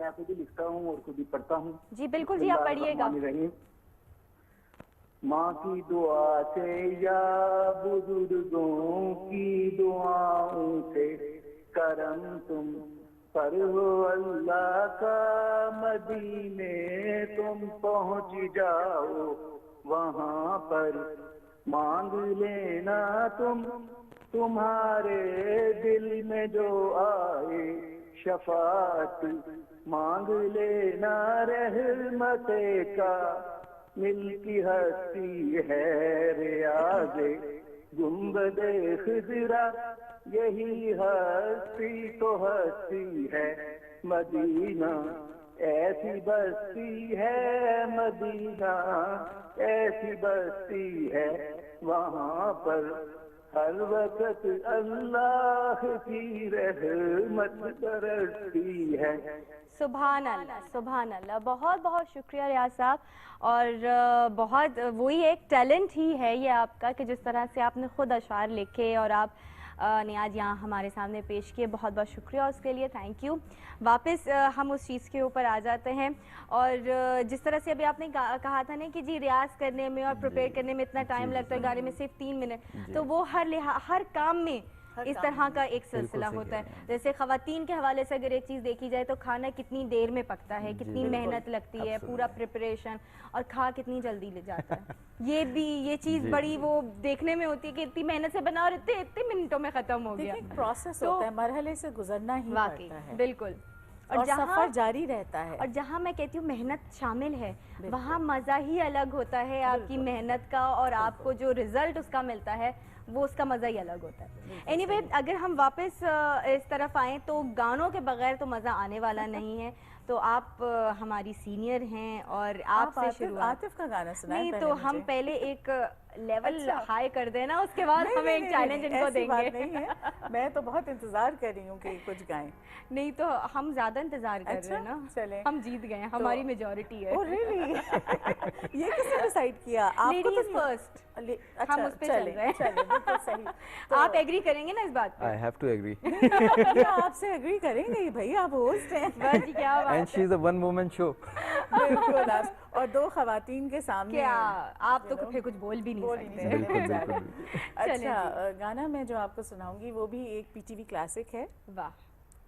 मैं खुद ही लिखता हूँ और खुद ही पढ़ता हूँ। जी बिल्कुल जी, आप पढ़िएगा। माँ की दुआ से या बुजुर्गों की दुआओं से करम तुम पर हो अल्लाह का, मदीने तुम पहुँच जाओ वहाँ पर मांग लेना तुम, तुम्हारे दिल में जो आए शफाअत मांग लेना, रहमते का मिलकी हस्ती है रियाज़े गुंबदे खिजरा, यही हस्ती तो हस्ती है मदीना, ऐसी बस्ती है मदीना, ऐसी बस्ती है वहाँ पर हर वक्त अल्लाह की रहमत बरसती है। सुभान अल्लाह, सुभान अल्लाह। बहुत बहुत शुक्रिया रियाज साहब। और बहुत वही एक टैलेंट ही है ये आपका कि जिस तरह से आपने खुद अशार लिखे और आप ने आज यहाँ हमारे सामने पेश किए। बहुत बहुत शुक्रिया उसके लिए, थैंक यू। वापस हम उस चीज़ के ऊपर आ जाते हैं। और जिस तरह से अभी आपने कहा था ना कि जी रियाज करने में और प्रिपेयर करने में इतना टाइम लगता है, गाने में सिर्फ 3 मिनट, तो वो हर काम में इस तरह का एक सिलसिला होता है। जैसे ख़वातीन के हवाले से अगर एक चीज़ देखी जाए तो खाना कितनी देर में पकता है, कितनी मेहनत लगती है, पूरा प्रिपरेशन, और खा कितनी जल्दी ले जाता है। ये चीज़ बड़ी वो देखने में होती है कि इतनी मेहनत से बना और इतने मिनटों में ख़त्म हो गया। प्रोसेस होता है, मरहले से गुजरना ही पड़ता है। बिल्कुल। और सफर जारी रहता है। और जहाँ मैं कहती हूँ मेहनत शामिल है, वहाँ मज़ा ही अलग होता है आपकी मेहनत का, और आपको जो रिजल्ट उसका मिलता है वो उसका मज़ा ही अलग होता है। एनीवे, अगर हम वापस इस तरफ आएँ तो गानों के बगैर तो मज़ा आने वाला नहीं है। तो आप हमारी सीनियर हैं और आपसे शुरू आतिफ का गाना सुनाएं। नहीं तो हम पहले एक लेवल हाई कर देना, उसके बाद हम एक चैलेंज इनको देंगे। नहीं है, मैं तो बहुत इंतजार कर रही हूँ कि कुछ गाएं। नहीं तो हम ज्यादा इंतजार कर रहे हैं ना। चले, हम जीत गए, हमारी मेजॉरिटी है। Oh really? ये किसने डिसाइड किया? आपको लेडीज फर्स्ट। अच्छा, हम उस पे चल रहे हैं। बिल्कुल सही। आप एग्री करेंगे ना इस बात पे? I have to agree. आपसे एग्री करेंगे भाई, आप होस्ट हैं। बस क्या बात है। And she is a one woman show. बिल्कुल। और 2 खवातीन के सामने क्या आप तो फिर कुछ बोल भी नहीं सकते। अच्छा, गाना मैं जो आपको सुनाऊंगी वो भी एक पीटीवी क्लासिक है। वाह।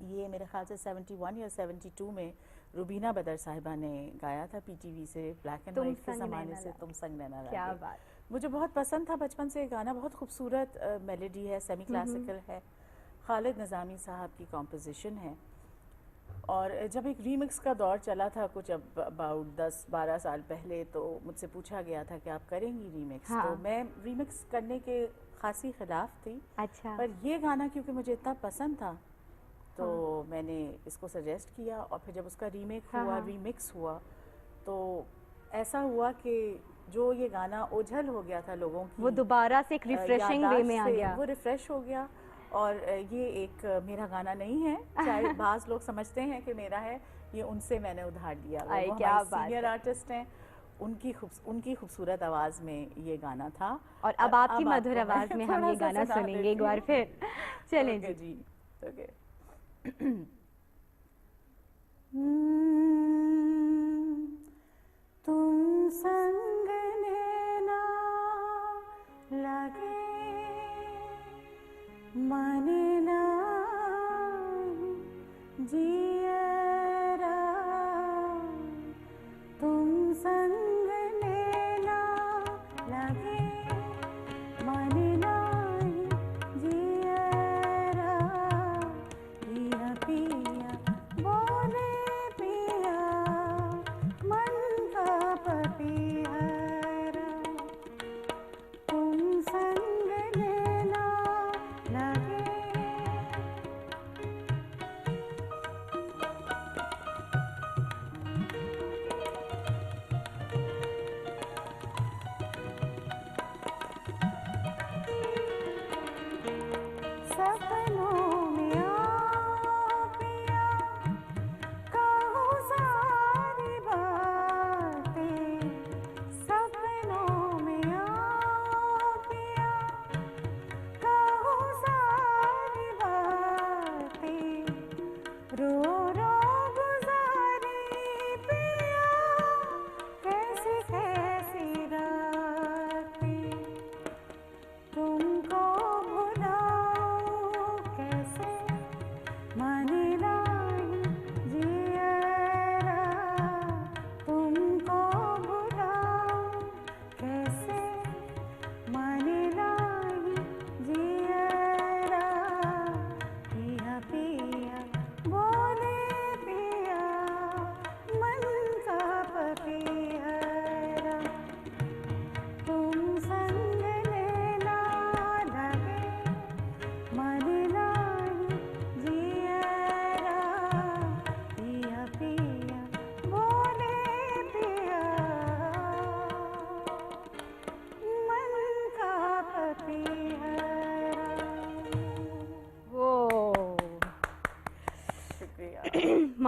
ये मेरे ख्याल से 71 या 72 में रुबीना बदर साहिबा ने गाया था पीटीवी से, ब्लैक एंड व्हाइट के ज़माने से, तुम संग नैना लागे। क्या बात। मुझे बहुत पसंद था बचपन से। गाना बहुत खूबसूरत मेलोडी है, सेमी क्लासिकल है, खालिद निज़ामी साहब की कॉम्पोजिशन है। और जब एक रीमिक्स का दौर चला था कुछ अबाउट 10-12 साल पहले, तो मुझसे पूछा गया था कि आप करेंगी रीमिक्स। हाँ। तो मैं रीमिक्स करने के खासी खिलाफ थी। अच्छा। पर ये गाना क्योंकि मुझे इतना पसंद था तो मैंने इसको सजेस्ट किया, और फिर जब उसका रीमेक हुआ, रीमिक्स हुआ, तो ऐसा हुआ कि जो ये गाना ओझल हो गया था लोगों की, वो दोबारा से एक रिफ्रेशिंग वे में आ गया, वो रिफ्रेश हो गया। और ये एक मेरा गाना नहीं है, चाहे बाज़ लोग समझते हैं कि मेरा है, ये उनसे मैंने उधार लिया। वो क्या सीनियर आर्टिस्ट हैं, उनकी खूबसूरत आवाज़ में ये गाना था। और अब आपकी मधुर आवाज़ में हम ये गाना सुनेंगे एक बार फिर। चलें जी। ओके। तुम संग नैना लगे मन नाही जियरा, तुम संग नैना लगे मन नाही जियरा, पिया पिया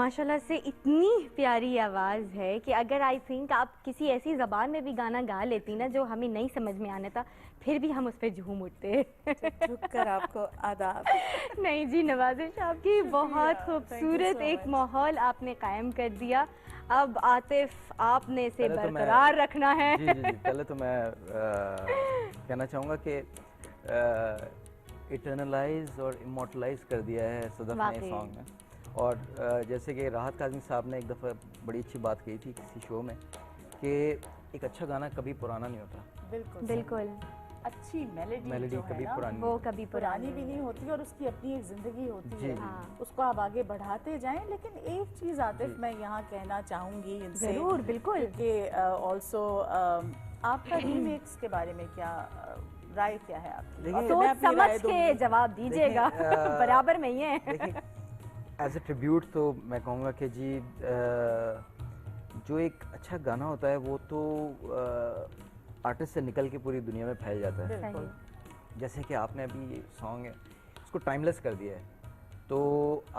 माशाल्लाह से इतनी प्यारी आवाज़ है कि अगर आई थिंक आप किसी ऐसी ज़बान में भी गाना गा लेती ना जो हमें नहीं समझ में आने था, फिर भी हम उस पर झूम उठते। झुककर आपको आदाब। नहीं जी, नवाज़िश आपकी बहुत खूबसूरत एक माहौल आपने कायम कर दिया। अब आतिफ आपने इसे बरकरार रखना है। जी जी जी, पहले तो मैं कहना चाहूँगा कि इटर्नलाइज और इमोर्टलाइज कर दिया है सदफ ने सॉन्ग में। और जैसे कि राहत काज़मी साहब ने एक दफ़ा बड़ी अच्छी बात कही थी किसी शो में कि एक अच्छा गाना कभी पुराना नहीं होता। बिल्कुल बिल्कुल, अच्छी मेलोडी कभी पुरानी, वो कभी पुरानी भी नहीं होती और उसकी अपनी एक जिंदगी होती है। हाँ। उसको आप आगे बढ़ाते जाएं। लेकिन एक चीज़ आतिफ मैं यहाँ कहना चाहूँगी इनसे, ज़रूर, बिल्कुल, कि ऑल्सो आपका रीमेक्स के बारे में क्या राय क्या है आपकी? सोच समझ के जवाब दीजिएगा। बराबर में ही है। एज ए ट्रिब्यूट तो मैं कहूँगा कि जी जो एक अच्छा गाना होता है वो तो आर्टिस्ट से निकल के पूरी दुनिया में फैल जाता है। जैसे कि आपने अभी ये सॉन्ग है उसको टाइमलेस कर दिया है। तो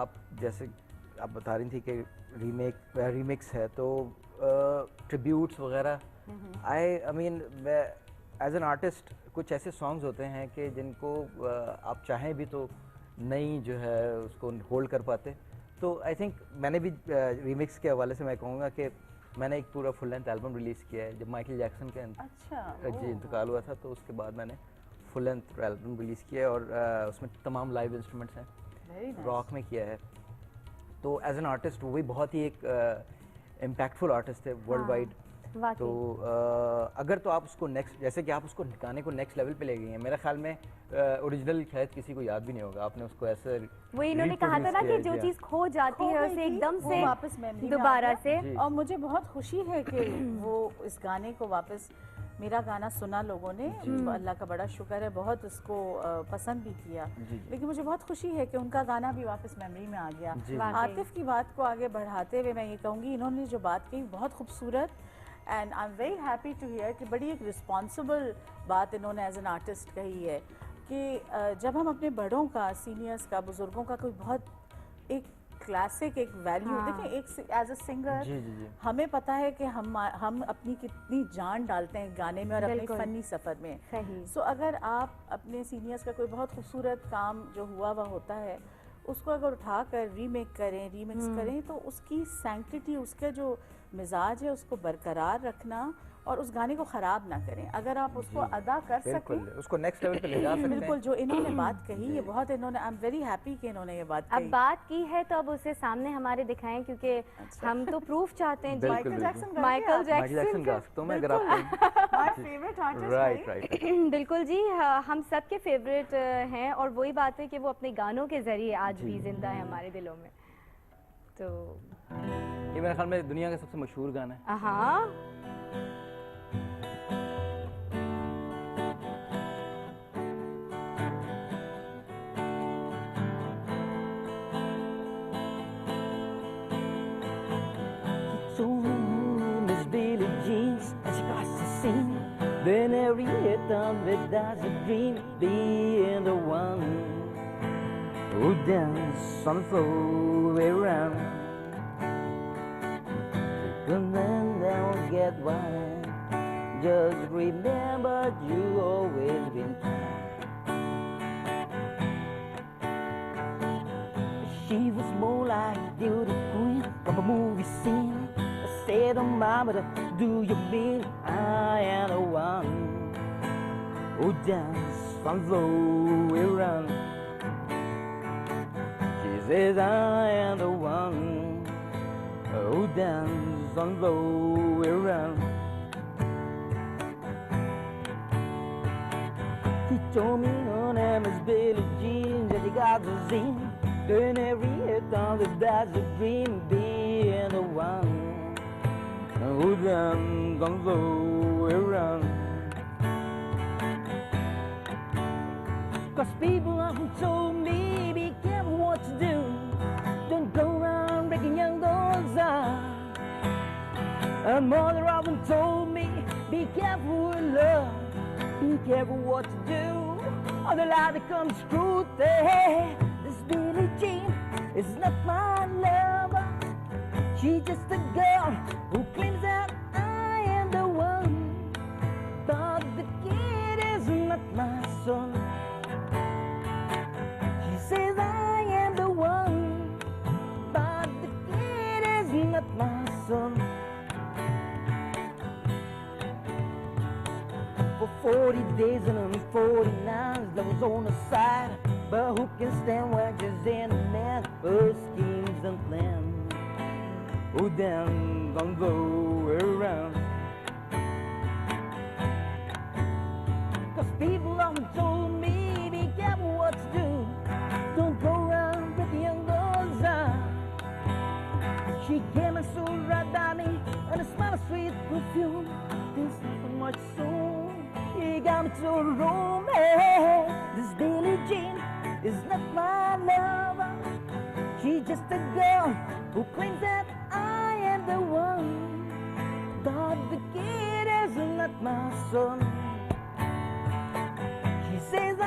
आप जैसे आप बता रही थी कि रीमिक्स है तो ट्रिब्यूट्स वगैरह, I mean as an artist कुछ ऐसे सॉन्ग्स होते हैं कि जिनको आप चाहें भी तो नहीं जो है उसको होल्ड कर पाते। तो आई थिंक मैंने भी रीमिक्स के हवाले से मैं कहूँगा कि मैंने एक पूरा फुल लेंथ एल्बम रिलीज़ किया है जब माइकल जैक्सन के जी इंतकाल हुआ था। तो उसके बाद मैंने फुल लेंथ एल्बम रिलीज़ किया है और उसमें तमाम लाइव इंस्ट्रूमेंट्स हैं, रॉक में किया है। तो एज एन आर्टिस्ट वो भी बहुत ही एक इम्पैक्टफुल आर्टिस्ट थे वर्ल्ड वाइड। तो अगर तो आप उसको नेक्स्ट, जैसे कि आप उसको गाने को नेक्स्ट लेवल पे ले गई हैं, मेरे ख्याल में ओरिजिनल शायद किसी को याद भी नहीं होगा। आपने उसको ऐसे वो इन्होंने कहा था ना कि जो चीज़ खो जाती है उसे एकदम से वापस दोबारा से। और मुझे बहुत खुशी है कि वो इस गाने को वापस, मेरा गाना सुना लोगों ने, अल्लाह का बड़ा शुक्र है, बहुत उसको पसंद भी किया। लेकिन मुझे बहुत खुशी है कि उनका गाना भी वापस मेमोरी में आ गया। आतिफ की बात को आगे बढ़ाते हुए मैं ये कहूँगी, इन्होंने जो बात कही बहुत खूबसूरत, and I am very happy to hear कि बड़ी एक रिस्पॉन्सिबल बात इन्होंने एज एन आर्टिस्ट कही है कि जब हम अपने बड़ों का, सीनियर्स का, बुजुर्गों का कोई बहुत एक क्लासिक एक वैल्यू देखें, एक एज अ सिंगर हमें पता है कि हम अपनी कितनी जान डालते हैं गाने में और अपने फनी सफ़र में। सो अगर आप अपने सीनियर्स का कोई बहुत खूबसूरत काम जो हुआ हुआ होता है उसको अगर उठाकर रीमेक करें, रीमिक्स करें, तो उसकी सैंक्टिटी, उसका जो मिजाज है उसको बरकरार रखना और उस गाने को ख़राब ना करें। अगर आप उसको अदा कर सकें, उसको नेक्स्ट लेवल पे ले जा सकते हैं। बिल्कुल, जो इन्होंने बात कही ये बहुत, इन्होंने, आई एम वेरी हैप्पी कि इन्होंने ये बात कही। अब बात की है तो अब उसे सामने हमारे दिखाएं, क्योंकि हम तो प्रूफ चाहते हैं। माइकल जैक्सन गा सकता हूं मैं अगर आप माय फेवरेट आर्टिस्ट। राइट बिल्कुल जी, हम सब के फेवरेट हैं और वही बात है कि वो अपने गानों के जरिए आज भी जिंदा है हमारे दिलों में। तो ये मेरे ख्याल में दुनिया का सबसे मशहूर गाना है। हाँ, Miss Billie Jean as she crossed the scene. Then every time that does a dream, being the one who dance on the floor around. And then they'll get one. Just remember you always been kind. She was more like a beauty queen from a movie scene. I said, oh mama, do you mean I am the one who dance on the floor around? She says I am the one who dance on the floor around. She told me her name is Billie Jean, that she got the zine. Then every time that that's a dream, being the one who dance on the floor around. 'Cause people often told me, be careful what you do. Don't go around breaking young girls' hearts. And mother often told me, be careful with love. Be careful what you do. Or the lie that comes truth. Hey, this Billie Jean is not my lover. She's just a girl who claims that I am the one, but the kid is not my son. She says I am the one, but the kid is not my son. For 40 days and only 40 nights, love was on the side, but who can stand watches in a man for schemes and plans? Oh, damn, don't go around. 'Cause people often told me, be careful what to do. Don't go around breaking young girls' out. She came and stood right by me, and a smile of sweet perfume. There's nothing much soon. He got me to a room. Hey, this Billie Jean is not my lover. She's just a girl who claims that I am the one, but the kid is not my son. She says